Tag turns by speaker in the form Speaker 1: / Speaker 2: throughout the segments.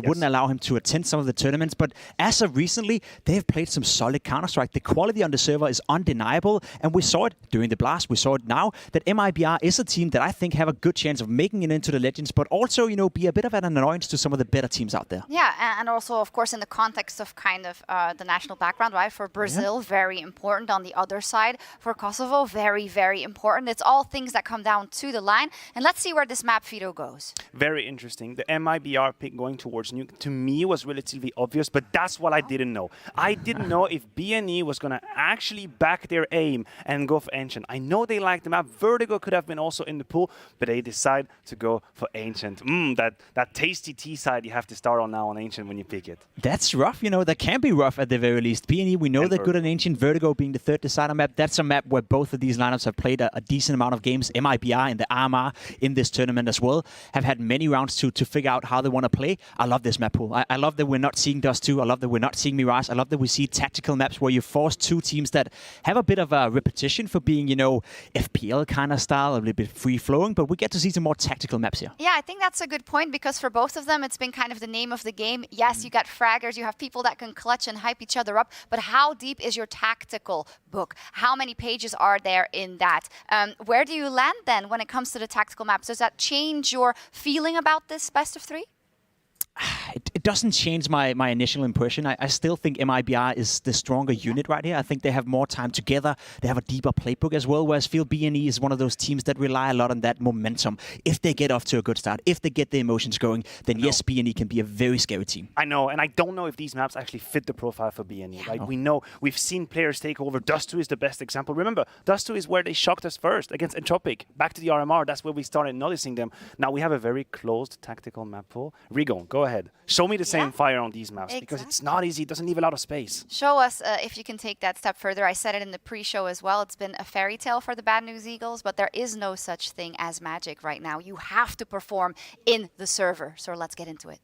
Speaker 1: wouldn't allow him to attend some of the tournaments. But as of recently, they've played some solid Counter-Strike. The quality on the server is undeniable, and we saw it during the Blast. We saw it now that MIBR is a team that I think have a good chance of making it into the Legends, but also, you know, be a bit of an annoyance to some of the better teams out there.
Speaker 2: Yeah, and also, of course, in the context of kind of the national background, right? For Brazil, very important. On the other side, for Kosovo, very, very important. It's all things that come down to the line. And let's see where this map, Fido, goes.
Speaker 3: Very interesting. The MIBR pick going towards Nuke, to me, was relatively obvious, but that's what I didn't know. I didn't know if BNE was going to actually back their aim and go for Ancient. I know they like the map. Vertigo could have been also in the pool, but they decide to go for Ancient. That tasty T-side you have to start on now on Ancient when you pick it.
Speaker 1: That's rough, you know. That can be rough at the very least. BNE, we know they're good at Ancient. Vertigo being the third decider map. That's a map where both of these lineups have played a decent amount of games. MIBR and the RMR in this tournament as well have had many rounds to figure out how they want to play. I love this map pool. I love that we're not seeing Dust 2. I love that we're not seeing Mirage. I love that we see tactical maps where you force two teams that have a bit of a repetition for being, you know, FPL kind of style, a little bit free-flowing, but we get to see some more tactical maps here.
Speaker 2: Yeah, I think that's a good point, because for both of them, it's been kind of the name of the game. Yes, you got fraggers, you have people that can clutch and hype each other up, but how deep is your tactical book? How many pages are there in that? Where do you land then when it comes to the tactical maps? Does that change your feeling about this best of three?
Speaker 1: It doesn't change my initial impression. I still think MIBR is the stronger unit right here. I think they have more time together. They have a deeper playbook as well, whereas I feel BNE is one of those teams that rely a lot on that momentum. If they get off to a good start, if they get the emotions going, then yes, BNE can be a very scary team.
Speaker 3: I know, and I don't know if these maps actually fit the profile for BNE, right? We know, we've seen players take over. Dust 2 is the best example. Remember, Dust 2 is where they shocked us first against Entropic. Back to the RMR, that's where we started noticing them. Now we have a very closed tactical map pool. Rigon, go ahead. Show me the same fire on these maps, because it's not easy. It doesn't leave a lot of space.
Speaker 2: Show us if you can take that step further. I said it in the pre-show as well. It's been a fairy tale for the Bad News Eagles, but there is no such thing as magic right now. You have to perform in the server. So let's get into it.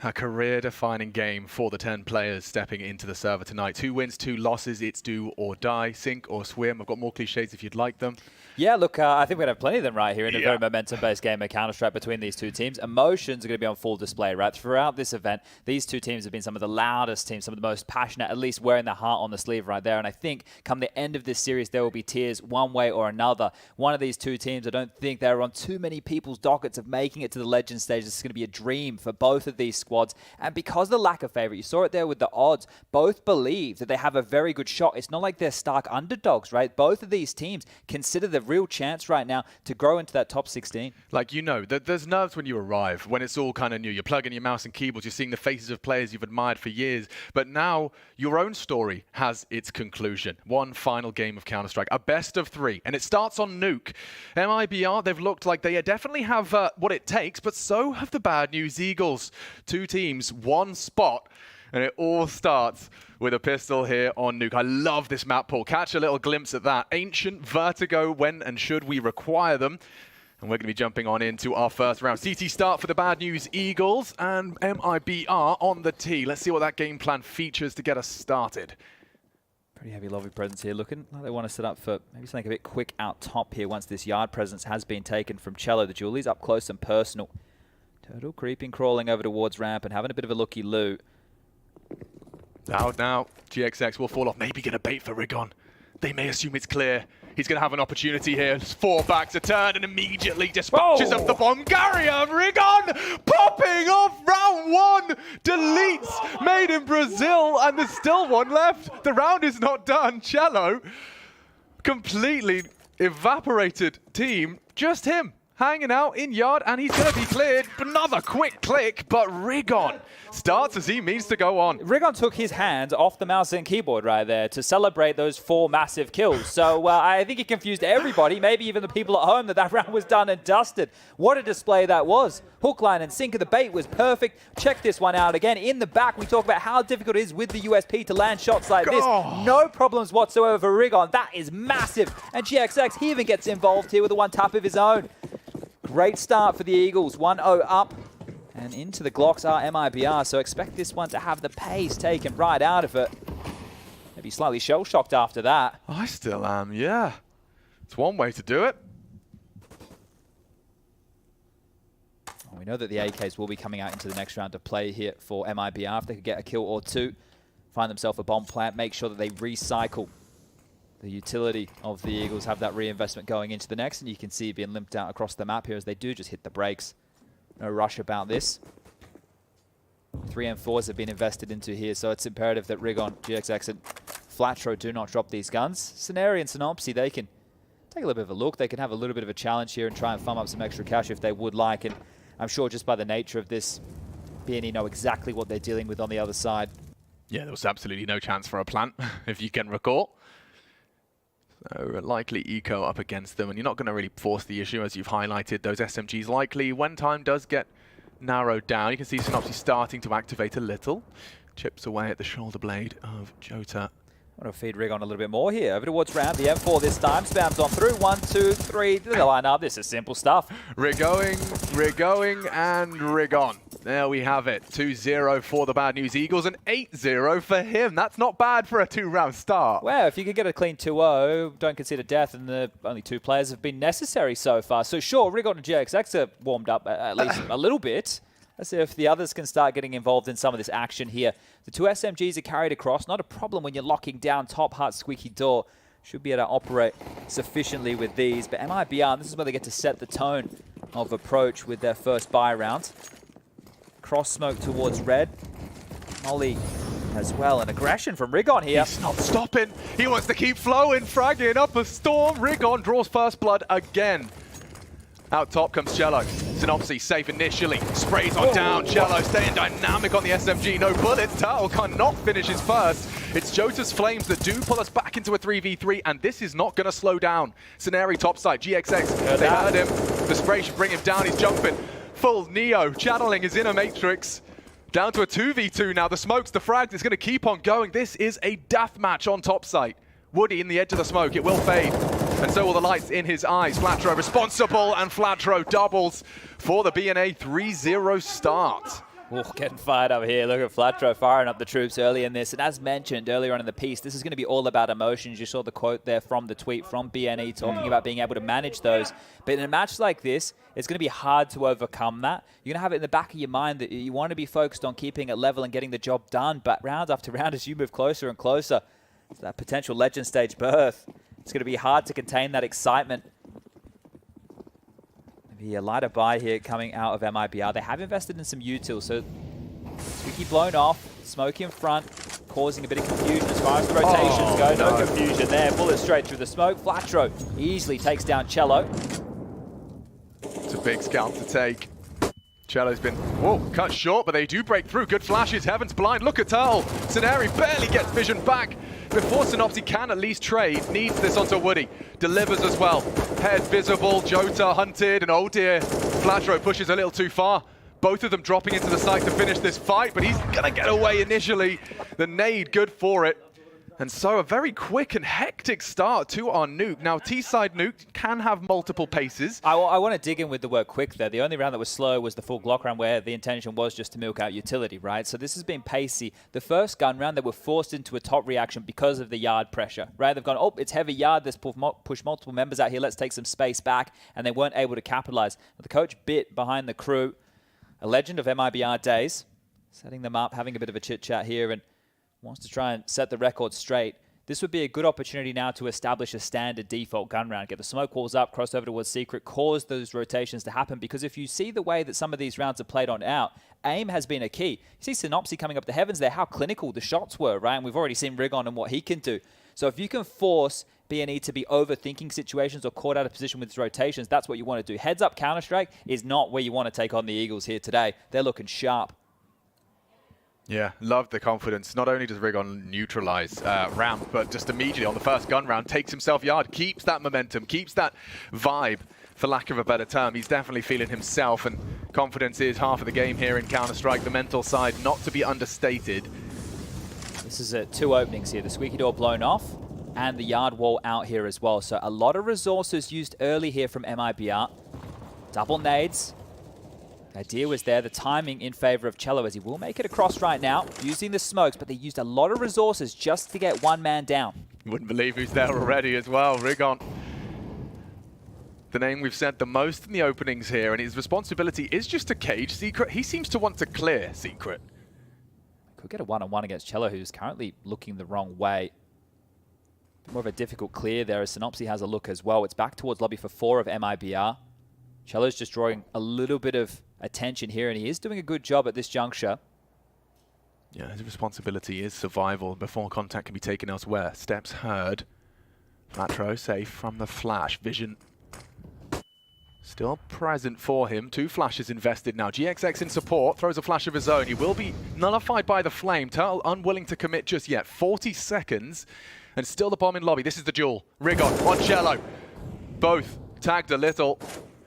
Speaker 4: A career-defining game for the 10 players stepping into the server tonight. 2 wins, 2 losses. It's do or die, sink or swim. I've got more cliches if you'd like them.
Speaker 5: Yeah, look, I think we're going to have plenty of them right here in a very momentum-based game of Counter-Strike between these two teams. Emotions are going to be on full display, right? Throughout this event, these two teams have been some of the loudest teams, some of the most passionate, at least wearing their heart on the sleeve right there. And I think come the end of this series, there will be tears one way or another. One of these two teams, I don't think they're on too many people's dockets of making it to the Legends stage. This is going to be a dream for both of these squads. And because of the lack of favorite, you saw it there with the odds, both believe that they have a very good shot. It's not like they're stark underdogs, right? Both of these teams consider the real chance right now to grow into that top 16.
Speaker 4: Like, you know, there's nerves when you arrive, when it's all kind of new. You're plugging your mouse and keyboards, you're seeing the faces of players you've admired for years. But now your own story has its conclusion. One final game of Counter-Strike, a best of 3, and it starts on Nuke. MIBR, they've looked like they definitely have what it takes, but so have the Bad News Eagles. 2 teams, 1 spot. And it all starts with a pistol here on Nuke. I love this map pool. Catch a little glimpse at that. Ancient, Vertigo, when and should we require them? And we're going to be jumping on into our first round. CT start for the Bad News Eagles and MIBR on the tee. Let's see what that game plan features to get us started.
Speaker 5: Pretty heavy lobby presence here. Looking like they want to set up for maybe something a bit quick out top here once this yard presence has been taken from Cello. The Julie's up close and personal. Turtle creeping, crawling over towards ramp and having a bit of a looky-loo.
Speaker 4: Out now, GXX will fall off. Maybe get a bait for Rigon. They may assume it's clear. He's going to have an opportunity here. 4 back to turn and immediately dispatches of the bomb. Garrier, Rigon popping off round 1. Deletes made in Brazil, and there's still 1 left. The round is not done. Cello, completely evaporated team. Just him hanging out in yard, and he's going to be cleared. Another quick click, but Rigon starts as he means to go on.
Speaker 5: Rigon took his hands off the mouse and keyboard right there to celebrate those 4 massive kills. So I think he confused everybody, maybe even the people at home, that round was done and dusted. What a display that was. Hook, line, and sinker. The bait was perfect. Check this one out again. In the back, we talk about how difficult it is with the USP to land shots like this. No problems whatsoever for Rigon. That is massive. And GXX, he even gets involved here with a 1 tap of his own. Great start for the Eagles. 1-0 up. And into the Glocks are MIBR, so expect this one to have the pace taken right out of it. Maybe slightly shell-shocked after that.
Speaker 4: I still am, yeah. It's one way to do it.
Speaker 5: We know that the AKs will be coming out into the next round to play here for MIBR. If they could get a kill or two, find themselves a bomb plant, make sure that they recycle the utility of the Eagles, have that reinvestment going into the next, and you can see it being limped out across the map here as they do just hit the brakes. No rush about this. 3 M4s have been invested into here, so it's imperative that Rigon, GXX, and Flatro do not drop these guns. Scenario and Synopsy, they can take a little bit of a look. They can have a little bit of a challenge here and try and farm up some extra cash if they would like, and I'm sure just by the nature of this, BNE know exactly what they're dealing with on the other side.
Speaker 4: Yeah, there was absolutely no chance for a plant, if you can recall. So likely eco up against them, and you're not going to really force the issue, as you've highlighted. Those SMGs likely, when time does get narrowed down, you can see Synopsy starting to activate a little. Chips away at the shoulder blade of Jota.
Speaker 5: I want to feed Rigon a little bit more here. Over towards Ram, the M4 this time. Spams on through. 1, 2, 3. The line up. This is simple stuff.
Speaker 4: Rigoing, and Rigon. There we have it. 2-0 for the Bad News Eagles and 8-0 for him. That's not bad for a 2-round start.
Speaker 5: Well, if you could get a clean 2-0, don't consider death, and the only 2 players have been necessary so far. So sure, Rigon and GXX have warmed up at least a little bit. Let's see if the others can start getting involved in some of this action here. The 2 SMGs are carried across. Not a problem when you're locking down top heart squeaky door. Should be able to operate sufficiently with these. But MIBR, this is where they get to set the tone of approach with their first buy round. Cross smoke towards red. Molly as well. An aggression from Rigon here.
Speaker 4: He's not stopping. He wants to keep flowing. Fragging up a storm. Rigon draws first blood again. Out top comes Cello. Synopsy safe initially. Sprays on down. Cello staying dynamic on the SMG. No bullets. Turtle cannot finish his first. It's Jota's flames that do pull us back into a 3v3, and this is not going to slow down. Scenario topside. GXX. They heard him. The spray should bring him down. He's jumping. Full Neo channeling his inner matrix. Down to a 2v2 now. The smokes, the frags. It's going to keep on going. This is a death match on topside. Woody in the edge of the smoke. It will fade. And so will the lights in his eyes. Flatro responsible, and Flatro doubles for the BNA 3-0 start.
Speaker 5: Oh, getting fired up here. Look at Flatro firing up the troops early in this. And as mentioned earlier on in the piece, this is going to be all about emotions. You saw the quote there from the tweet from BNE talking about being able to manage those. But in a match like this, it's going to be hard to overcome that. You're going to have it in the back of your mind that you want to be focused on keeping it level and getting the job done. But round after round, as you move closer and closer to that potential legend stage berth, it's going to be hard to contain that excitement. Maybe a lighter buy here coming out of MIBR. They have invested in some util, so Squeaky blown off, smoke in front, causing a bit of confusion as far as the rotations go. No confusion there. Bullet straight through the smoke. Flatro easily takes down Cello.
Speaker 4: It's a big scalp to take. Cello's been, cut short, but they do break through. Good flashes, Heaven's blind. Look at Turtle. Scenari barely gets vision back before Synopsy can at least trade. Needs this onto Woody. Delivers as well. Head visible, Jota hunted, and oh dear, Flatro pushes a little too far. Both of them dropping into the site to finish this fight, but he's gonna get away initially. The nade, good for it. And so a very quick and hectic start to our nuke. Now, T-side nuke can have multiple paces.
Speaker 5: I want to dig in with the word quick there. The only round that was slow was the full Glock round, where the intention was just to milk out utility, right? So this has been pacey. The first gun round, they were forced into a top reaction because of the yard pressure, right? They've gone, it's heavy yard. Let's push multiple members out here. Let's take some space back. And they weren't able to capitalize. The coach bit behind the crew. A legend of MIBR days, setting them up, having a bit of a chit-chat here, and wants to try and set the record straight. This would be a good opportunity now to establish a standard default gun round. Get the smoke walls up, cross over towards Secret, cause those rotations to happen. Because if you see the way that some of these rounds are played on out, aim has been a key. You see Synopsy coming up the heavens there, how clinical the shots were, right? And we've already seen Rigon and what he can do. So if you can force BNE to be overthinking situations or caught out of position with his rotations, that's what you want to do. Heads up Counter-Strike is not where you want to take on the Eagles here today. They're looking sharp.
Speaker 4: Yeah, love the confidence. Not only does Rigon neutralize Ramp, but just immediately on the first gun round, takes himself yard, keeps that momentum, keeps that vibe, for lack of a better term. He's definitely feeling himself, and confidence is half of the game here in Counter-Strike. The mental side, not to be understated.
Speaker 5: This is 2 openings here. The squeaky door blown off, and the yard wall out here as well. So a lot of resources used early here from MIBR. Double nades. The idea was there, the timing in favor of Cello, as he will make it across right now, using the smokes, but they used a lot of resources just to get one man down.
Speaker 4: You wouldn't believe who's there already as well. Rigon, the name we've said the most in the openings here, and his responsibility is just to cage Secret. He seems to want to clear Secret.
Speaker 5: Could get a one-on-one against Cello, who's currently looking the wrong way. More of a difficult clear there as Synopsy has a look as well. It's back towards lobby for 4 of MIBR. Cello's just drawing a little bit of attention here, and he is doing a good job at this juncture.
Speaker 4: Yeah, his responsibility is survival before contact can be taken elsewhere. Steps heard. Flatro safe from the flash. Vision still present for him. 2 flashes invested now. GXX in support, throws a flash of his own. He will be nullified by the flame. Turtle unwilling to commit just yet. 40 seconds, and still the bomb in lobby. This is the duel. Rigon on Cello. Both tagged a little.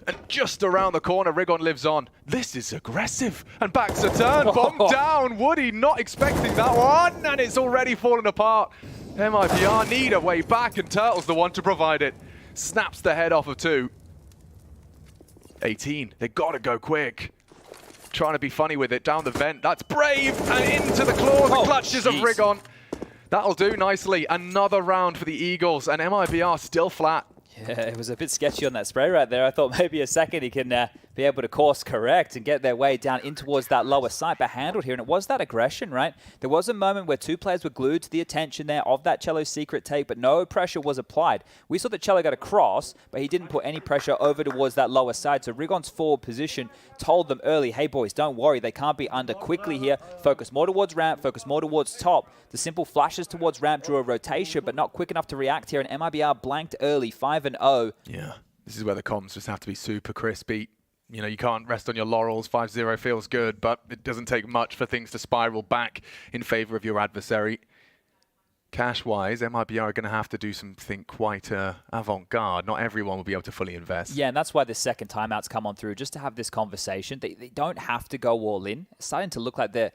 Speaker 4: And just around the corner, Rigon lives on. This is aggressive. And back's a turn. Bomb down. Woody not expecting that one. And it's already fallen apart. MIBR need a way back, and Turtle's the one to provide it. Snaps the head off of 2. 18. They got to go quick. Trying to be funny with it. Down the vent. That's brave. And into the claws and clutches of Rigon. That'll do nicely. Another round for the Eagles. And MIBR still flat.
Speaker 5: Yeah, it was a bit sketchy on that spray right there. I thought maybe a second he can be able to course correct and get their way down in towards that lower side, but handled here. And it was that aggression, right? There was a moment where 2 players were glued to the attention there of that Cello Secret take, but no pressure was applied. We saw that Cello got a cross, but he didn't put any pressure over towards that lower side. So Rigon's forward position told them early, hey boys, don't worry, they can't be under quickly here. Focus more towards ramp, focus more towards top. The simple flashes towards ramp drew a rotation, but not quick enough to react here. And MIBR blanked early, 5-0.
Speaker 4: Yeah, this is where the comms just have to be super crispy. You know, you can't rest on your laurels. 5-0 feels good, but it doesn't take much for things to spiral back in favor of your adversary. Cash-wise, MIBR are going to have to do something quite avant-garde. Not everyone will be able to fully invest.
Speaker 5: Yeah, and that's why this second timeout's come on through, just to have this conversation. They don't have to go all in. It's starting to look like they're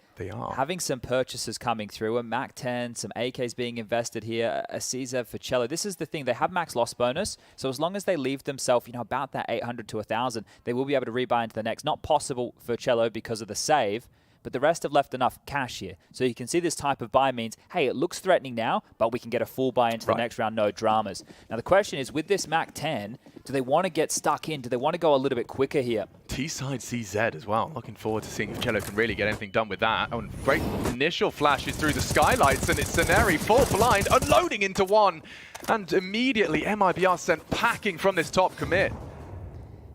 Speaker 5: having some purchases coming through. A MAC-10, some AKs being invested here, a CZ for Cello. This is the thing. They have max loss bonus, so as long as they leave themselves, about that 800 to 1,000, they will be able to rebuy into the next. Not possible for Cello because of the save, but the rest have left enough cash here. So you can see this type of buy means, hey, it looks threatening now, but we can get a full buy into the next round, no dramas. Now the question is, with this MAC-10, do they want to get stuck in? Do they want to go a little bit quicker here?
Speaker 4: T-side CZ as well. Looking forward to seeing if Cello can really get anything done with that. Oh, and great initial flashes through the skylights, and it's Ceneri full blind, unloading into 1. And immediately MIBR sent packing from this top commit.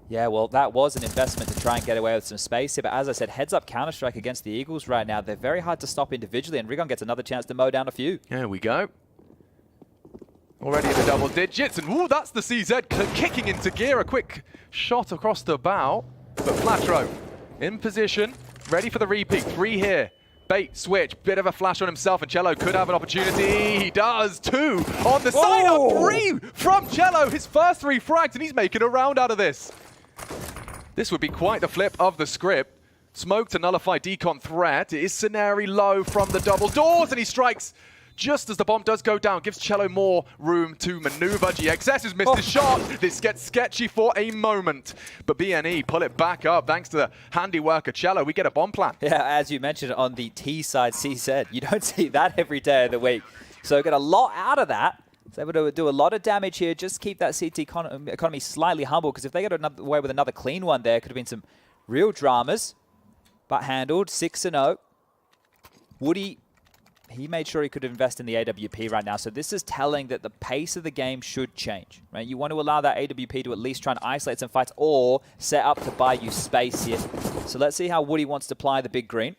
Speaker 5: Yeah, well, that was an investment to try and get away with some space here. But as I said, heads-up Counter-Strike against the Eagles right now. They're very hard to stop individually, and Rigon gets another chance to mow down a few.
Speaker 4: There we go. Already in the double digits, and ooh, that's the CZ kicking into gear. A quick shot across the bow, but Flatro in position, ready for the repeat. 3 here. Bait, switch, bit of a flash on himself, and Cello could have an opportunity. He does. 2 on the side of 3 from Cello. His first 3 frags, and he's making a round out of this. This would be quite the flip of the script. Smoke to nullify decon threat. It is Ceneri low from the double doors, and he strikes just as the bomb does go down. Gives Cello more room to maneuver. GXS has missed his shot. This gets sketchy for a moment. But BNE pull it back up thanks to the handiwork of Cello. We get a bomb plan.
Speaker 5: Yeah, as you mentioned on the T side CZ, you don't see that every day of the week. So get a lot out of that. It's able to do a lot of damage here. Just keep that CT economy slightly humble, because if they get away with another clean one there, could have been some real dramas. But handled, 6-0. Woody, he made sure he could invest in the AWP right now. So this is telling that the pace of the game should change, right? You want to allow that AWP to at least try and isolate some fights or set up to buy you space here. So let's see how Woody wants to apply the big green.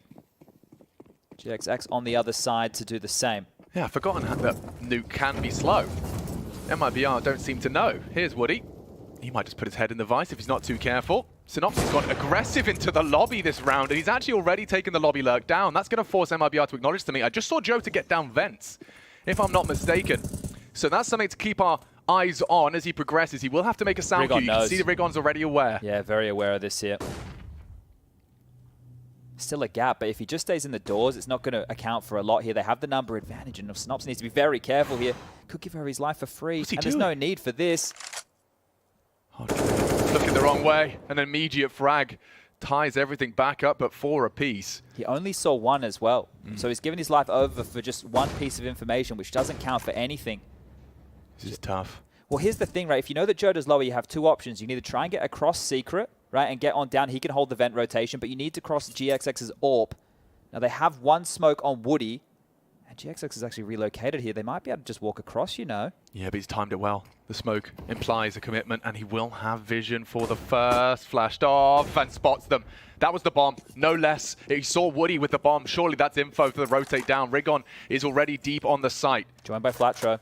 Speaker 5: GXX on the other side to do the same.
Speaker 4: Yeah, I've forgotten that Nuke can be slow. MIBR don't seem to know. Here's Woody. He might just put his head in the vice if he's not too careful. Synopsys gone aggressive into the lobby this round, and he's actually already taken the lobby lurk down. That's going to force MIBR to acknowledge to me. I just saw Joe to get down vents, if I'm not mistaken. So that's something to keep our eyes on as he progresses. He will have to make a sound cue. You can see the Rigon's already aware.
Speaker 5: Yeah, very aware of this here. Still a gap, but if he just stays in the doors, it's not going to account for a lot here. They have the number advantage, and Synopsys needs to be very careful here. Could give her his life for free, and there's no need for this.
Speaker 4: Looking the wrong way, an immediate frag ties everything back up at 4 apiece.
Speaker 5: He only saw 1 as well. So he's given his life over for just 1 piece of information, which doesn't count for anything.
Speaker 4: This is tough.
Speaker 5: Well, here's the thing, right? If you know that Jota's lower, you have 2 options. You can either try and get across Secret, right, and get on down. He can hold the vent rotation, but you need to cross GXX's AWP. Now, they have 1 smoke on Woody, and GXX is actually relocated here. They might be able to just walk across, you know.
Speaker 4: Yeah, but he's timed it well. The smoke implies a commitment, and he will have vision for the first. Flashed off and spots them. That was the bomb, no less. He saw Woody with the bomb. Surely that's info for the rotate down. Rigon is already deep on the site.
Speaker 5: Joined by Flatro.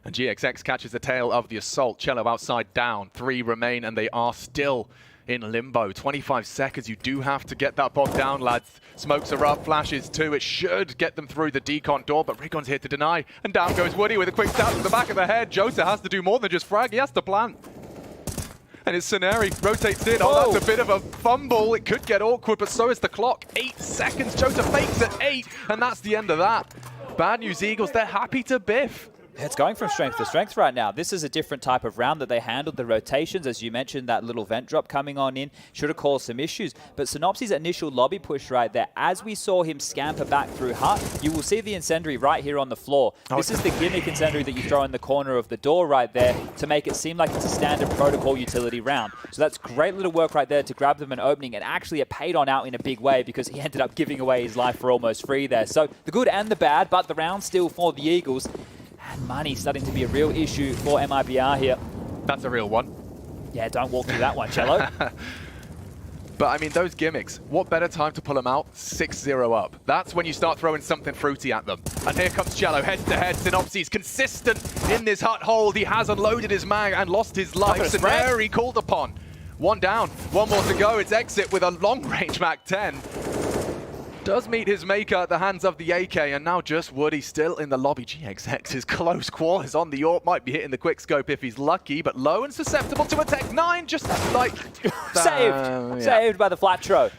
Speaker 4: And GXX catches the tail of the assault. Cello outside down. 3 remain, and they are still in limbo. 25 seconds. You do have to get that bomb down, lads. Smokes are up, flashes too. It should get them through the decon door, but Rigon's here to deny. And down goes Woody with a quick stab to the back of the head. Jota has to do more than just frag. He has to plant. And it's Soneri rotates in. Oh, that's a bit of a fumble. It could get awkward, but so is the clock. 8 seconds. Jota fakes at 8, and that's the end of that. Bad news, Eagles. They're happy to biff.
Speaker 5: It's going from strength to strength right now. This is a different type of round that they handled. The rotations, as you mentioned, that little vent drop coming on in should have caused some issues. But Synopsy's initial lobby push right there, as we saw him scamper back through hut, you will see the incendiary right here on the floor. This is the gimmick incendiary that you throw in the corner of the door right there to make it seem like it's a standard protocol utility round. So that's great little work right there to grab them an opening, and actually it paid on out in a big way because he ended up giving away his life for almost free there. So the good and the bad, but the round still for the Eagles. And money starting to be a real issue for MIBR here.
Speaker 4: That's a real one.
Speaker 5: Yeah, don't walk through that one, Cello.
Speaker 4: But I mean, those gimmicks, what better time to pull them out? 6-0 up. That's when you start throwing something fruity at them. And here comes Cello, head to head. Synopsy's consistent in this hut hold. He has unloaded his mag and lost his life. Soneri called upon. 1 down, 1 more to go. It's Exit with a long-range Mac 10. Does meet his maker at the hands of the AK, and now just Woody still in the lobby. GXX is close quarters on the AWP, might be hitting the quick scope if he's lucky, but low and susceptible to a Tech 9, just like...
Speaker 5: Saved by the Flatro.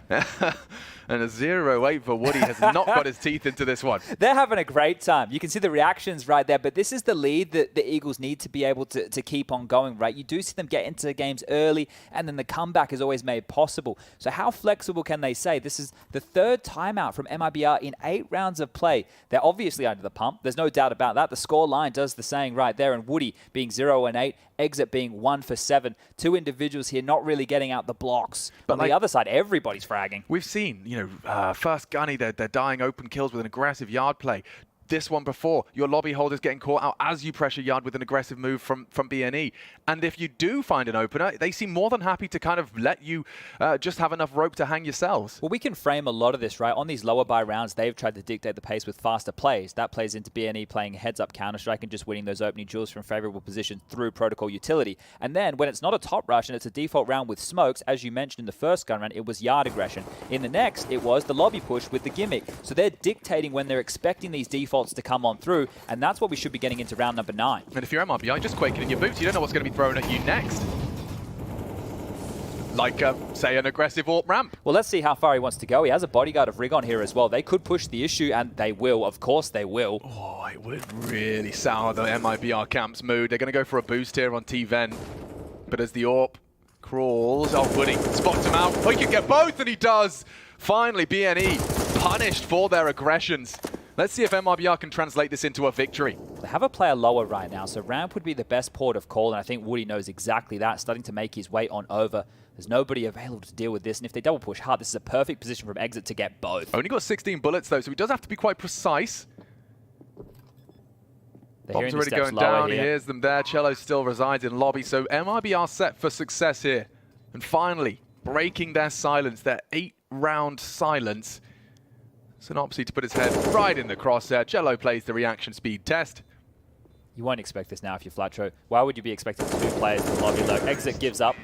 Speaker 4: And a 0-8 for Woody has not got his teeth into this one.
Speaker 5: They're having a great time. You can see the reactions right there, but this is the lead that the Eagles need to be able to keep on going, right? You do see them get into games early, and then the comeback is always made possible. So how flexible can they say? This is the 3rd timeout from MIBR in 8 rounds of play. They're obviously under the pump. There's no doubt about that. The score line does the saying right there, and Woody being 0-8, Exit being 1 for 7. 2 individuals here not really getting out the blocks. But on the other side, everybody's fragging.
Speaker 4: We've seen, first gunny, they're dying open kills with an aggressive yard play. This one before, your lobby holders getting caught out as you pressure yard with an aggressive move from BNE. And if you do find an opener, they seem more than happy to kind of let you just have enough rope to hang yourselves.
Speaker 5: Well, we can frame a lot of this, right? On these lower buy rounds, they've tried to dictate the pace with faster plays. That plays into BNE playing heads-up Counter-Strike and just winning those opening duels from favorable positions through protocol utility. And then when it's not a top rush and it's a default round with smokes, as you mentioned in the first gun round, it was yard aggression. In the next, it was the lobby push with the gimmick. So they're dictating when they're expecting these defaults to come on through, and that's what we should be getting into round number 9.
Speaker 4: And if you're MIBR, just quaking in your boots. You don't know what's going to be thrown at you next. Like, say, an aggressive AWP ramp.
Speaker 5: Well, let's see how far he wants to go. He has a bodyguard of Rigon here as well. They could push the issue, and they will. Of course they will.
Speaker 4: Oh, it would really sour the MIBR camp's mood. They're going to go for a boost here on T-Ven. But as the AWP crawls, Woody spots him out. Oh, he can get both, and he does. Finally, BNE punished for their aggressions. Let's see if MIBR can translate this into a victory.
Speaker 5: They have a player lower right now, so ramp would be the best port of call, and I think Woody knows exactly that, starting to make his way on over. There's nobody available to deal with this, and if they double push hard, this is a perfect position from Exit to get both.
Speaker 4: Only got 16 bullets, though, so he does have to be quite precise. Bomb's already going down. He hears them there. Cello still resides in lobby, so MIBR set for success here. And finally, breaking their silence, their 8-round silence. Synopsy to put his head right in the crosshair. Cello plays the reaction speed test.
Speaker 5: You won't expect this now if you're Flatro. Why would you be expecting 2 players in the lobby? Look, Exit gives up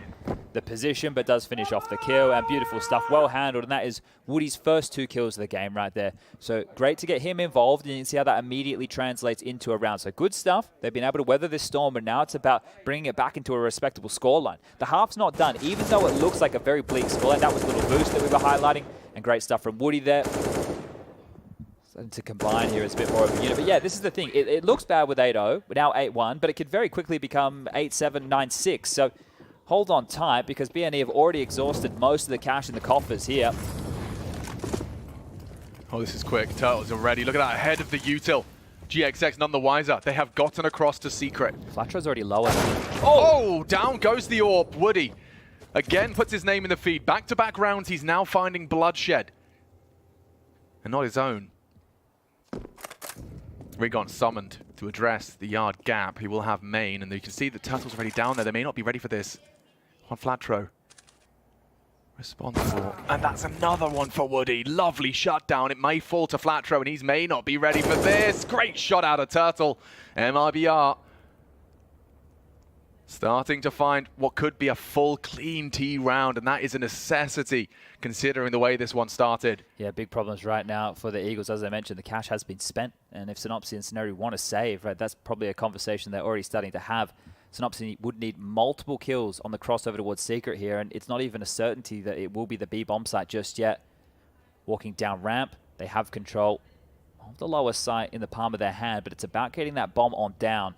Speaker 5: the position, but does finish off the kill, and beautiful stuff, well handled, and that is Woody's first 2 kills of the game right there. So great to get him involved, and you can see how that immediately translates into a round. So good stuff. They've been able to weather this storm, and now it's about bringing it back into a respectable scoreline. The half's not done, even though it looks like a very bleak scoreline. That was a little boost that we were highlighting, and great stuff from Woody there. To combine here is a bit more of a unit. But yeah, this is the thing. It looks bad with 8-0. We're now 8-1, but it could very quickly become 8-7, 9-6. So hold on tight because BNE have already exhausted most of the cash in the coffers here.
Speaker 4: Oh, this is quick. Turtles are ready. Look at that, ahead of the util. GXX none the wiser. They have gotten across to Secret.
Speaker 5: Flatro's already lower.
Speaker 4: Oh, down goes the AWP. Woody again puts his name in the feed. Back-to-back rounds, he's now finding bloodshed. And not his own. Rigon summoned to address the yard gap. He will have main, and you can see the Turtles already down there. They may not be ready for this. On Flatro. Responsible. And that's another one for Woody. Lovely shutdown. It may fall to Flatro, and he may not be ready for this. Great shot out of Turtle. MIBR starting to find what could be a full clean T round, and that is a necessity considering the way this one started.
Speaker 5: Yeah, big problems right now for the Eagles. As I mentioned, the cash has been spent, and if Synopsy and Scenario want to save, right, that's probably a conversation they're already starting to have. Synopsy would need multiple kills on the crossover towards Secret here, and it's not even a certainty that it will be the B bomb site just yet. Walking down ramp, they have control of the lower site in the palm of their hand, but it's about getting that bomb on down.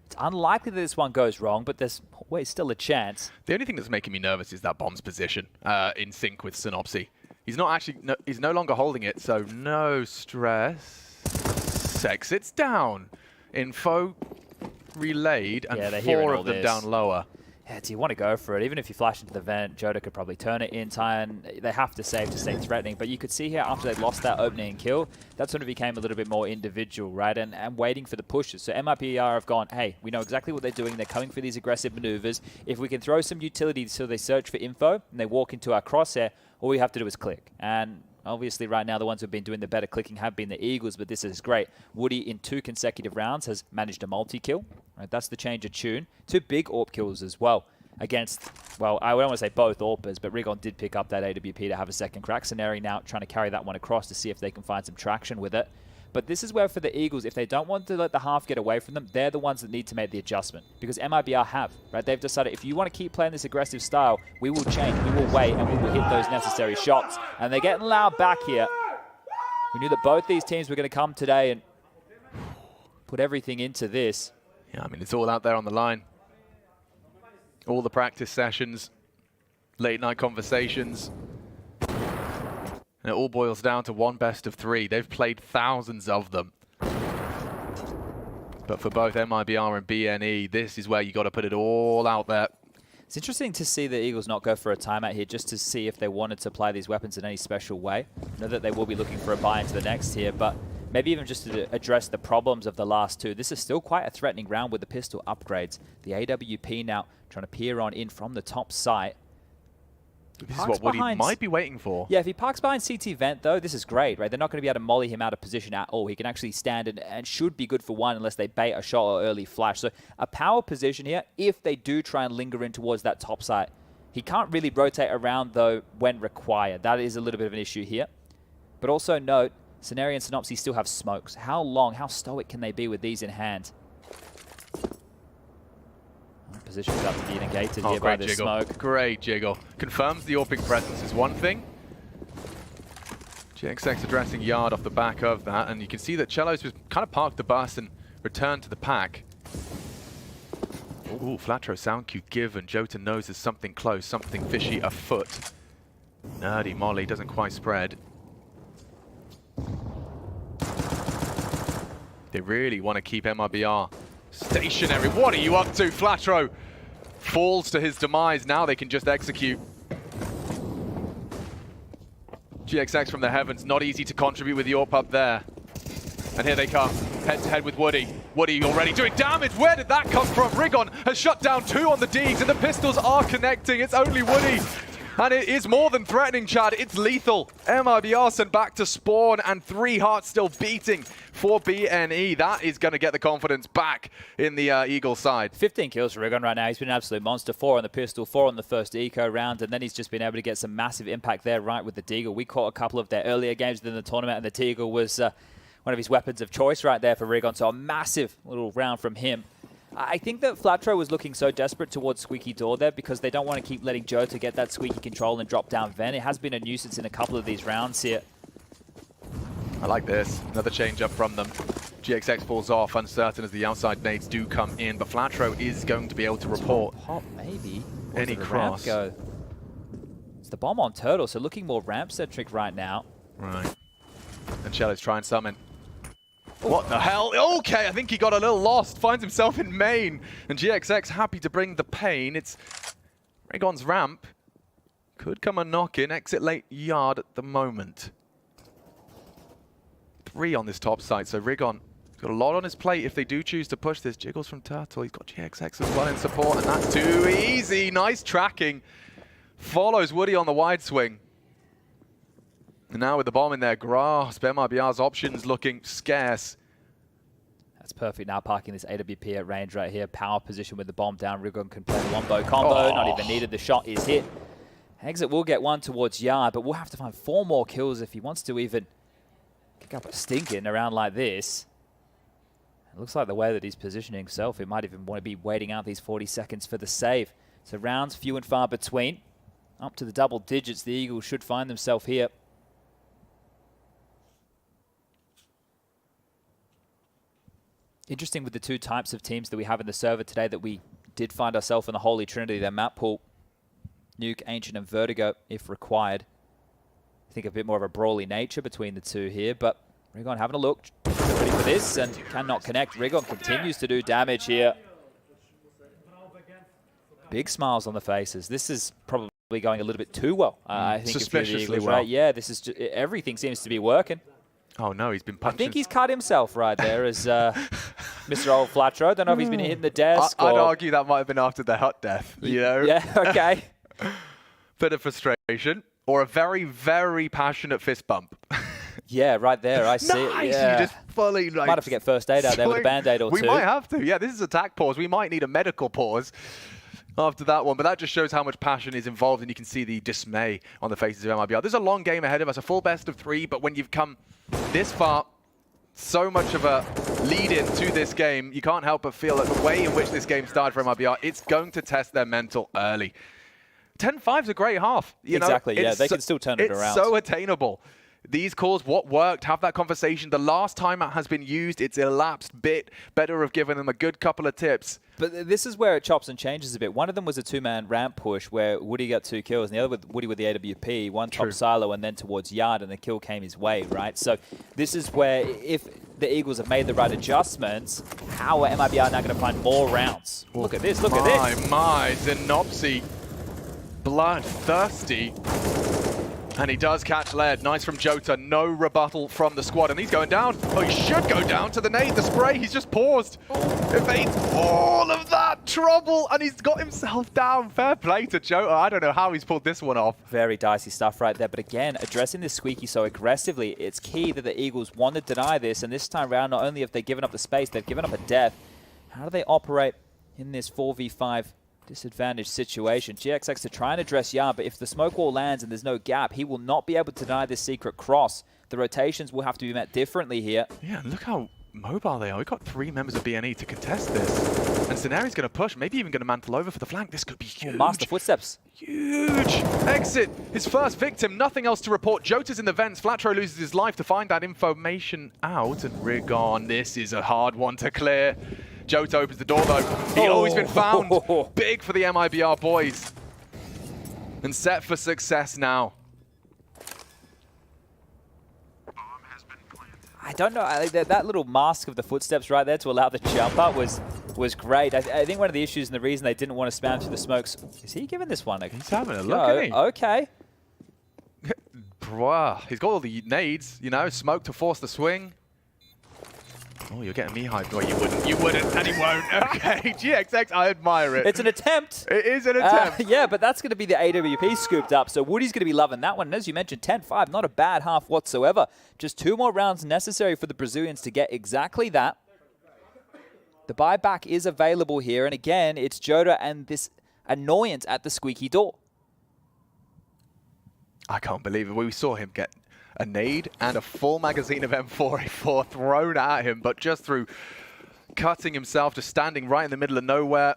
Speaker 5: It's unlikely that this one goes wrong, but there's always still a chance.
Speaker 4: The only thing that's making me nervous is that bomb's position in sync with Synopsy. He's not actually, he's no longer holding it, so no stress. Exits down. Info relayed, and 4 of them down lower.
Speaker 5: Yeah, do you want to go for it? Even if you flash into the vent, Joda could probably turn it in time. They have to save to stay threatening. But you could see here after they lost that opening kill, that's when it became a little bit more individual, right? And waiting for the pushes. So MIBR have gone, hey, we know exactly what they're doing. They're coming for these aggressive maneuvers. If we can throw some utility so they search for info and they walk into our crosshair, all we have to do is click. And obviously right now the ones who've been doing the better clicking have been the Eagles, but this is great. Woody in 2 consecutive rounds has managed a multi-kill. Right, that's the change of tune. 2 big AWP kills as well against, well, I don't want to say both AWPers, but Rigon did pick up that AWP to have a second crack. Scenario now trying to carry that one across to see if they can find some traction with it. But this is where for the Eagles, if they don't want to let the half get away from them, they're the ones that need to make the adjustment. Because MIBR have, right? They've decided if you want to keep playing this aggressive style, we will change, we will wait, and we will hit those necessary shots. And they're getting loud back here. We knew that both these teams were going to come today and put everything into this.
Speaker 4: Yeah, I mean, it's all out there on the line. All the practice sessions, late night conversations. And it all boils down to one best of 3. They've played thousands of them. But for both MIBR and BNE, this is where you got to put it all out there.
Speaker 5: It's interesting to see the Eagles not go for a timeout here just to see if they wanted to apply these weapons in any special way. I know that they will be looking for a buy into the next here, but maybe even just to address the problems of the last 2. This is still quite a threatening round with the pistol upgrades. The AWP now trying to peer on in from the top site.
Speaker 4: This is what Woody might be waiting for.
Speaker 5: Yeah, if he parks behind CT vent, though, this is great, right? They're not going to be able to molly him out of position at all. He can actually stand and should be good for 1 unless they bait a shot or early flash. So a power position here if they do try and linger in towards that top site. He can't really rotate around, though, when required. That is a little bit of an issue here. But also note, Scenario and Synopsy still have smokes. How long, how stoic can they be with these in hand? Position's about to be negated here by this smoke.
Speaker 4: Great jiggle. Confirms the AWPing presence is one thing. GXX addressing yard off the back of that, and you can see that Cellos was kind of parked the bus and returned to the pack. Ooh, Flatro sound cue given. Jota knows there's something close, something fishy afoot. Nerdy Molly doesn't quite spread. They really want to keep MIBR stationary. What are you up to? Flatro falls to his demise. Now they can just execute. GXX from the heavens. Not easy to contribute with the AWP up there. And here they come. Head to head with Woody. Woody already doing damage. Where did that come from? Rigon has shut down 2 on the Deegs, and the pistols are connecting. It's only Woody. And it is more than threatening, Chad. It's lethal. MIBR sent back to spawn, and 3 hearts still beating for BNE. That is going to get the confidence back in the Eagle side.
Speaker 5: 15 kills for Rigon right now. He's been an absolute monster. 4 on the pistol, 4 on the first eco round, and then he's just been able to get some massive impact there right with the Deagle. We caught a couple of their earlier games in the tournament, and the Deagle was one of his weapons of choice right there for Rigon. So a massive little round from him. I think that Flatro was looking so desperate towards Squeaky Door there because they don't want to keep letting Jota get that squeaky control and drop down Ven. It has been a nuisance in a couple of these rounds here.
Speaker 4: I like this. Another change up from them. GXX falls off, uncertain as the outside nades do come in, but Flatro is going to be able to report.
Speaker 5: Pop, maybe.
Speaker 4: any cross.
Speaker 5: Go? It's the bomb on Turtle, so looking more ramp-centric right now.
Speaker 4: Right. And cello's trying summon. What the hell? Okay, I think he got a little lost. Finds himself in main. And GXX happy to bring the pain. It's Rigon's ramp. Could come a knock-in. Exit late yard at the moment. 3 on this top side, so Rigon got a lot on his plate if they do choose to push this. Jiggles from Turtle. He's got GXX as well in support, and that's too easy. Nice tracking. Follows Woody on the wide swing. And now with the bomb in their grasp, MIBR's options looking scarce.
Speaker 5: That's perfect now, parking this AWP at range right here. Power position with the bomb down. Rigon can play the Wombo combo. Not even needed. The shot is hit. Exit will get one towards Yard, but we'll have to find 4 more kills if he wants to even kick up a stinking around like this. It looks like the way that he's positioning himself, he might even want to be waiting out these 40 seconds for the save. So rounds few and far between. Up to the double digits, the Eagles should find themselves here. Interesting with the 2 types of teams that we have in the server today that we did find ourselves in the Holy Trinity, their map pool. Nuke, Ancient, and Vertigo, if required. I think a bit more of a brawly nature between the 2 here, but Rigon having a look. Ready for this, and cannot connect. Rigon continues to do damage here. Big smiles on the faces. This is probably going a little bit too well. I think
Speaker 4: suspiciously well.
Speaker 5: Right. Yeah, this is everything seems to be working.
Speaker 4: Oh no, he's been punching.
Speaker 5: I think he's cut himself right there as Mr. Old Flatro. I don't know if he's been hitting the desk.
Speaker 4: I'd argue that might have been after the hut death, you know?
Speaker 5: Yeah, okay.
Speaker 4: Bit of frustration, or a very, very passionate fist bump.
Speaker 5: Yeah, right there. I see it. Yeah.
Speaker 4: You just fully like...
Speaker 5: Might have to get first aid out there with a Band-Aid or 2.
Speaker 4: We might have to. Yeah, this is attack pause. We might need a medical pause after that one, but that just shows how much passion is involved, and you can see the dismay on the faces of MIBR. There's a long game ahead of us, a full best of 3, but when you've come this far, so much of a lead-in to this game, you can't help but feel that the way in which this game started for MIBR, it's going to test their mental early. 10-5's a great half.
Speaker 5: Exactly, yeah, they can still turn it around.
Speaker 4: It's so attainable. These calls, what worked, have that conversation. The last time it has been used, it's elapsed bit. Better have given them a good couple of tips.
Speaker 5: But this is where it chops and changes a bit. One of them was a 2-man ramp push where Woody got 2 kills, and the other with Woody with the AWP, one top silo and then towards Yard, and the kill came his way, right? So this is where if the Eagles have made the right adjustments, how are MIBR now going to find more rounds? Oh, look at this, look at this.
Speaker 4: My, Xenopsy, bloodthirsty. And he does catch lead. Nice from Jota. No rebuttal from the squad. And he's going down. Oh, he should go down to the nade. The spray. He's just paused. Evades all of that trouble. And he's got himself down. Fair play to Jota. I don't know how he's pulled this one off.
Speaker 5: Very dicey stuff right there. But again, addressing this Squeaky so aggressively, it's key that the Eagles want to deny this. And this time around, not only have they given up the space, they've given up a death. How do they operate in this 4v5 disadvantaged situation? GXX to try and address Yard, but if the smoke wall lands and there's no gap, he will not be able to deny this secret cross. The rotations will have to be met differently here.
Speaker 4: Yeah, look how mobile they are. We've got 3 members of BNE to contest this. And Scenari's going to push, maybe even going to mantle over for the flank. This could be huge.
Speaker 5: Master footsteps.
Speaker 4: Huge. Exit. His first victim. Nothing else to report. Jota's in the vents. Flatro loses his life to find that information out. And Rigon, this is a hard one to clear. Jota opens the door though. He's always been found. Big for the MIBR boys. And set for success now.
Speaker 5: I don't know. That little mask of the footsteps right there to allow the jump up was great. I think one of the issues and the reason they didn't want to spam through the smokes, is he giving this one a
Speaker 4: He's having a look, isn't he?
Speaker 5: Okay.
Speaker 4: He's got all the nades, you know, smoke to force the swing. Oh, you're getting me hyped. Well, you wouldn't, and he won't. Okay, GXX, I admire it.
Speaker 5: It's an attempt.
Speaker 4: It is an attempt.
Speaker 5: Yeah, but that's going to be the AWP scooped up, so Woody's going to be loving that one. And as you mentioned, 10-5, not a bad half whatsoever. Just 2 more rounds necessary for the Brazilians to get exactly that. The buyback is available here, and again, it's Jota and this annoyance at the squeaky door.
Speaker 4: I can't believe it. We saw him get a nade and a full magazine of M4A4 thrown at him, but just through cutting himself, just standing right in the middle of nowhere,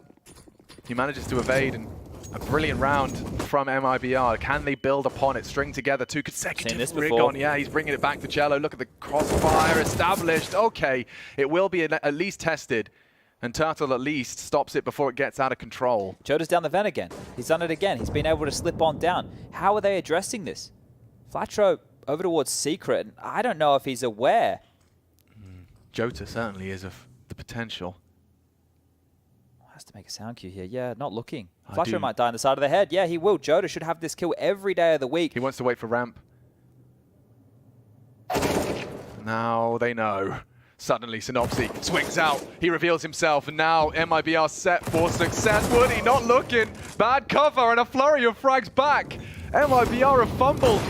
Speaker 4: he manages to evade. And a brilliant round from MIBR. Can they build upon it, string together 2 consecutive Rigon? Yeah, he's bringing it back to cello. Look at the crossfire established. Okay, it will be at least tested. And Turtle at least stops it before it gets out of control.
Speaker 5: Jota's down the vent again. He's done it again. He's been able to slip on down. How are they addressing this? Flatro over towards Secret. I don't know if he's aware.
Speaker 4: Jota certainly is of the potential.
Speaker 5: Has to make a sound cue here. Yeah, not looking. Flatro might die on the side of the head. Yeah, he will. Jota should have this kill every day of the week.
Speaker 4: He wants to wait for ramp. Now they know. Suddenly, Synopsy swings out. He reveals himself, and now MIBR set for success. Woody not looking. Bad cover and a flurry of frags back. MIBR have fumbled.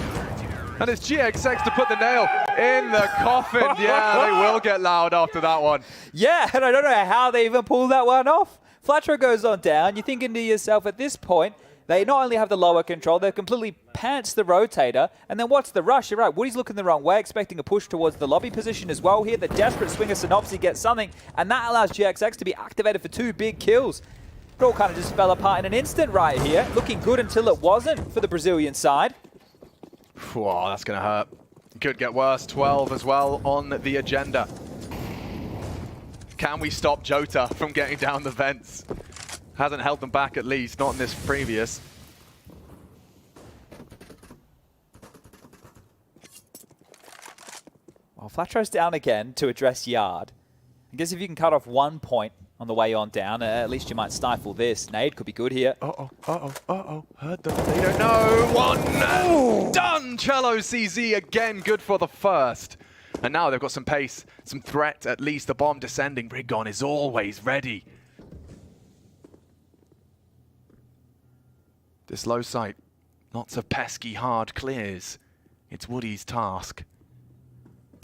Speaker 4: And it's GXX to put the nail in the coffin. Yeah, they will get loud after that one.
Speaker 5: Yeah, and I don't know how they even pulled that one off. Flatro goes on down. You're thinking to yourself, at this point, they not only have the lower control, they've completely pants the rotator. And then what's the rush? You're right, Woody's looking the wrong way, expecting a push towards the lobby position as well here. The desperate swing of Synopsy gets something, and that allows GXX to be activated for 2 big kills. It all kind of just fell apart in an instant right here. Looking good until it wasn't for the Brazilian side.
Speaker 4: Whoa, that's going to hurt. Could get worse. 12 as well on the agenda. Can we stop Jota from getting down the vents? Hasn't held them back, at least, not in this previous.
Speaker 5: Well, Flatro's down again to address Yard. I guess if you can cut off 1 point on the way on down, at least you might stifle this. Nade could be good here.
Speaker 4: Heard them. They don't know. 1 done. Cello CZ again, good for the first. And now they've got some pace, some threat, at least. The bomb descending. Rigon is always ready. This low sight, lots of pesky hard clears. It's Woody's task.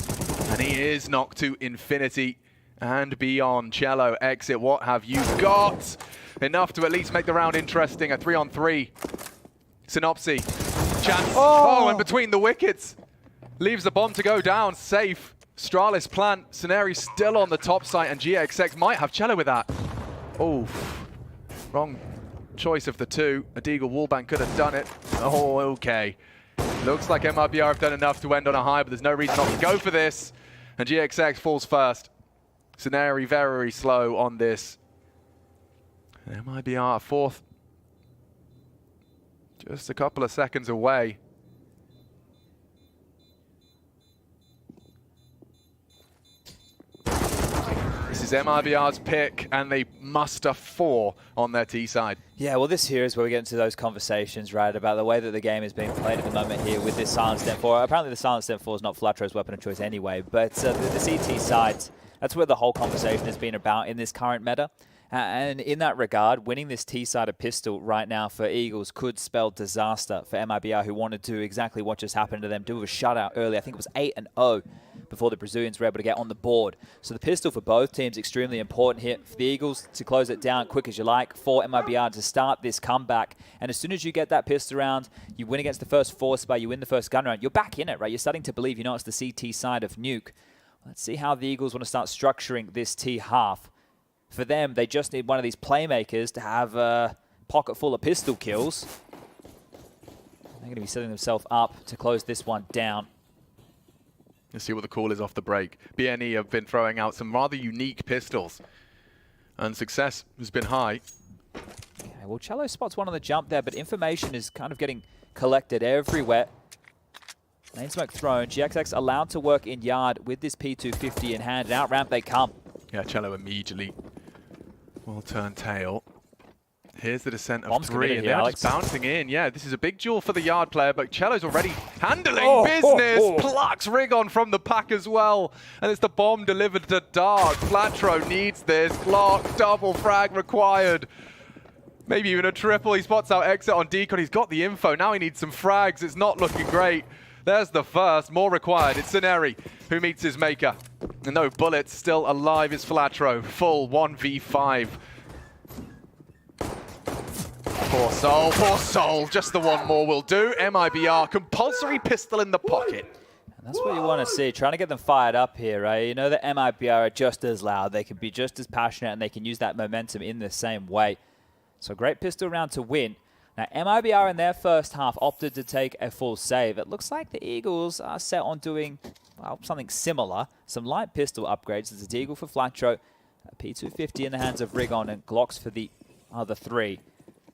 Speaker 4: And he is knocked to infinity and beyond. Cello, exit, what have you got? Enough to at least make the round interesting. A 3-on-3. Synopsy. Chance. Oh, and between the wickets. Leaves the bomb to go down. Safe. Stralis plant. Scenari still on the top site, and GXX might have Cello with that. Oh, wrong choice of the two. A Deagle wallbang could have done it. Oh, okay. Looks like MIBR have done enough to end on a high, but there's no reason not to go for this. And GXX falls first. Scenari very slow on this. MIBR fourth. Just a couple of seconds away. This is MIBR's pick, and they muster 4 on their T side.
Speaker 5: Yeah, well, this here is where we get into those conversations, right, about the way that the game is being played at the moment here with this Silent Stem 4. Apparently the Silent Stem 4 is not Flatro's weapon of choice anyway, but the CT sides, that's where the whole conversation has been about in this current meta. And in that regard, winning this T-sided pistol right now for Eagles could spell disaster for MIBR, who wanted to do exactly what just happened to them, do a shutout early. I think it was 8-0 before the Brazilians were able to get on the board. So the pistol for both teams extremely important here. For the Eagles to close it down quick as you like, for MIBR to start this comeback. And as soon as you get that pistol round, you win against the first force spy, you win the first gun round, you're back in it, right? You're starting to believe, it's the CT side of Nuke. Let's see how the Eagles want to start structuring this T half. For them, they just need one of these playmakers to have a pocket full of pistol kills. They're going to be setting themselves up to close this one down.
Speaker 4: Let's see what the call is off the break. BNE have been throwing out some rather unique pistols, and success has been high.
Speaker 5: Okay, well, Cello spots one on the jump there, but information is kind of getting collected everywhere. Main smoke thrown. GXX allowed to work in yard with this P250 in hand, and out ramp they come.
Speaker 4: Yeah, Cello immediately will turn tail. Here's the descent of
Speaker 5: Bomb's
Speaker 4: 3, and
Speaker 5: here,
Speaker 4: they're
Speaker 5: Alex.
Speaker 4: just bouncing in. Yeah, this is a big duel for the yard player, but Cello's already handling business. Plucks Rigon from the pack as well. And it's the bomb delivered to Dark. Flatro needs this. Clock, double frag required. Maybe even a triple. He spots out exit on Deacon. He's got the info. Now he needs some frags. It's not looking great. There's the first. More required. It's Scenari who meets his maker. And no bullets. Still alive is Flatro. Full 1v5. Poor soul. Just the one more will do. MIBR, compulsory pistol in the pocket.
Speaker 5: And that's what you want to see, trying to get them fired up here, right? You know that MIBR are just as loud. They can be just as passionate, and they can use that momentum in the same way. So great pistol round to win. Now, MIBR in their first half opted to take a full save. It looks like the Eagles are set on doing, well, something similar. Some light pistol upgrades. There's a Deagle for Flatro. P250 in the hands of Rigon and Glocks for the other 3.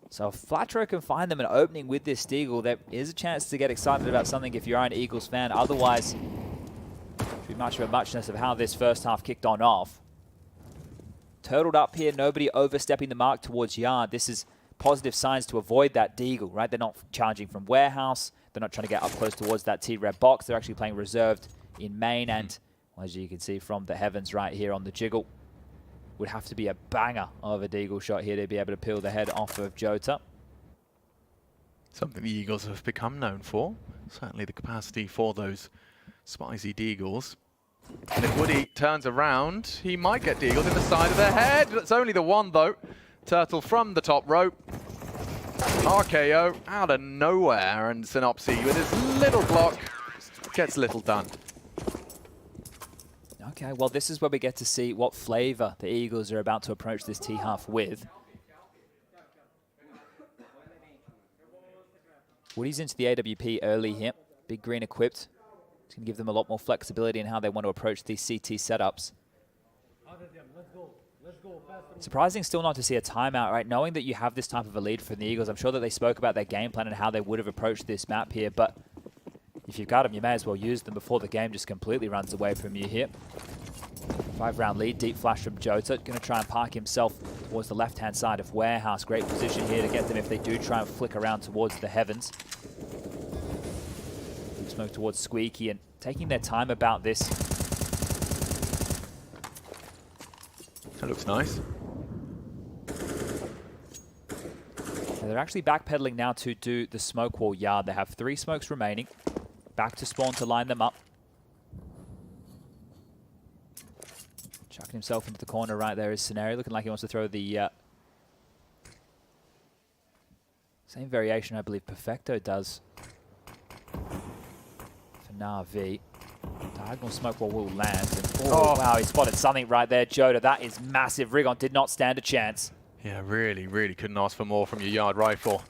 Speaker 5: So if Flatro can find them an opening with this Deagle, there is a chance to get excited about something if you're an Eagles fan. Otherwise, should be much of a muchness of how this first half kicked on off. Turtled up here, nobody overstepping the mark towards Yard. This is positive signs to avoid that Deagle, right? They're not charging from warehouse. They're not trying to get up close towards that T-Red box. They're actually playing reserved in main. And well, as you can see from the heavens right here on the jiggle, would have to be a banger of a Deagle shot here to be able to peel the head off of Jota.
Speaker 4: Something the Eagles have become known for. Certainly the capacity for those spicy Deagles. And if Woody turns around, he might get Deagled in the side of the head. That's only the one, though. Turtle from the top rope. RKO out of nowhere, and Synopsy with his little block gets little done.
Speaker 5: Okay, well, this is where we get to see what flavor the Eagles are about to approach this T-half with. Woody's into the AWP early here. Big green equipped. It's going to give them a lot more flexibility in how they want to approach these CT setups. Surprising still not to see a timeout, right? Knowing that you have this type of a lead from the Eagles, I'm sure that they spoke about their game plan and how they would have approached this map here, but if you've got them, you may as well use them before the game just completely runs away from you here. 5-round lead, deep flash from Jota. Going to try and park himself towards the left-hand side of Warehouse. Great position here to get them if they do try and flick around towards the heavens. Deep smoke towards Squeaky and taking their time about this.
Speaker 4: That looks nice.
Speaker 5: So they're actually backpedaling now to do the smoke wall Yard. They have 3 smokes remaining. Back to spawn to line them up. Chucking himself into the corner right there is Scenario, looking like he wants to throw the same variation I believe Perfecto does for Na'Vi. Diagonal smoke wall will land. And, oh, wow, he spotted something right there, Jota. That is massive. Rigon did not stand a chance.
Speaker 4: Yeah, really, really couldn't ask for more from your Yard rifle.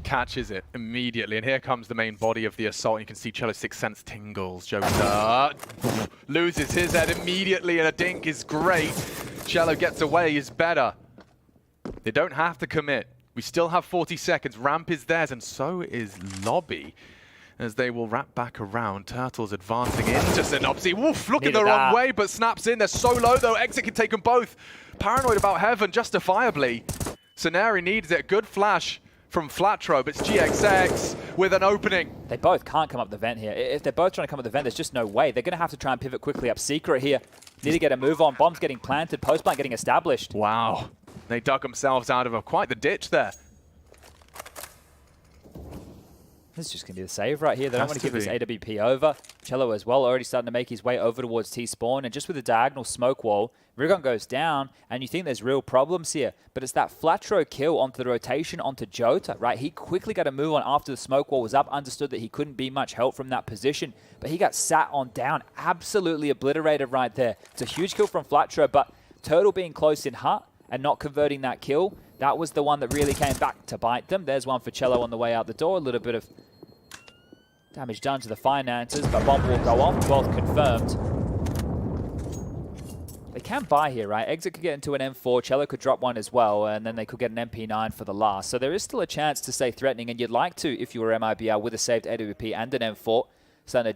Speaker 4: Catches it immediately, and here comes the main body of the assault. You can see Cello's sixth sense tingles. Jota loses his head immediately, and a dink is great. Cello gets away, is better. They don't have to commit. We still have 40 seconds. Ramp is theirs, and so is Lobby, as they will wrap back around. Turtles advancing into Synopsy. Woof, looking the wrong way, but snaps in. They're so low, though. Exit can take them both. Paranoid about Heaven, justifiably. Scenario needs it. Good flash from Flatro, but it's GXX with an opening.
Speaker 5: They both can't come up the vent here. If they're both trying to come up the vent, there's just no way. They're going to have to try and pivot quickly up Secret here. Need to get a move on. Bomb's getting planted. Post plant getting established.
Speaker 4: Wow. They dug themselves out of quite the ditch there.
Speaker 5: This is just going to be the save right here. They don't want to give this AWP over. Cello as well, already starting to make his way over towards T-spawn. And just with the diagonal smoke wall, Rigon goes down, and you think there's real problems here. But it's that Flatro kill onto the rotation onto Jota, right? He quickly got a move on after the smoke wall was up, understood that he couldn't be much help from that position. But he got sat on down, absolutely obliterated right there. It's a huge kill from Flatro, but Turtle being close in hut and not converting that kill, that was the one that really came back to bite them. There's one for Cello on the way out the door. A little bit of damage done to the finances, but bomb will go off. 12th confirmed. They can buy here, right? Exit could get into an M4. Cello could drop one as well, and then they could get an MP9 for the last. So there is still a chance to stay threatening, and you'd like to if you were MIBR with a saved AWP and an M4. Starting to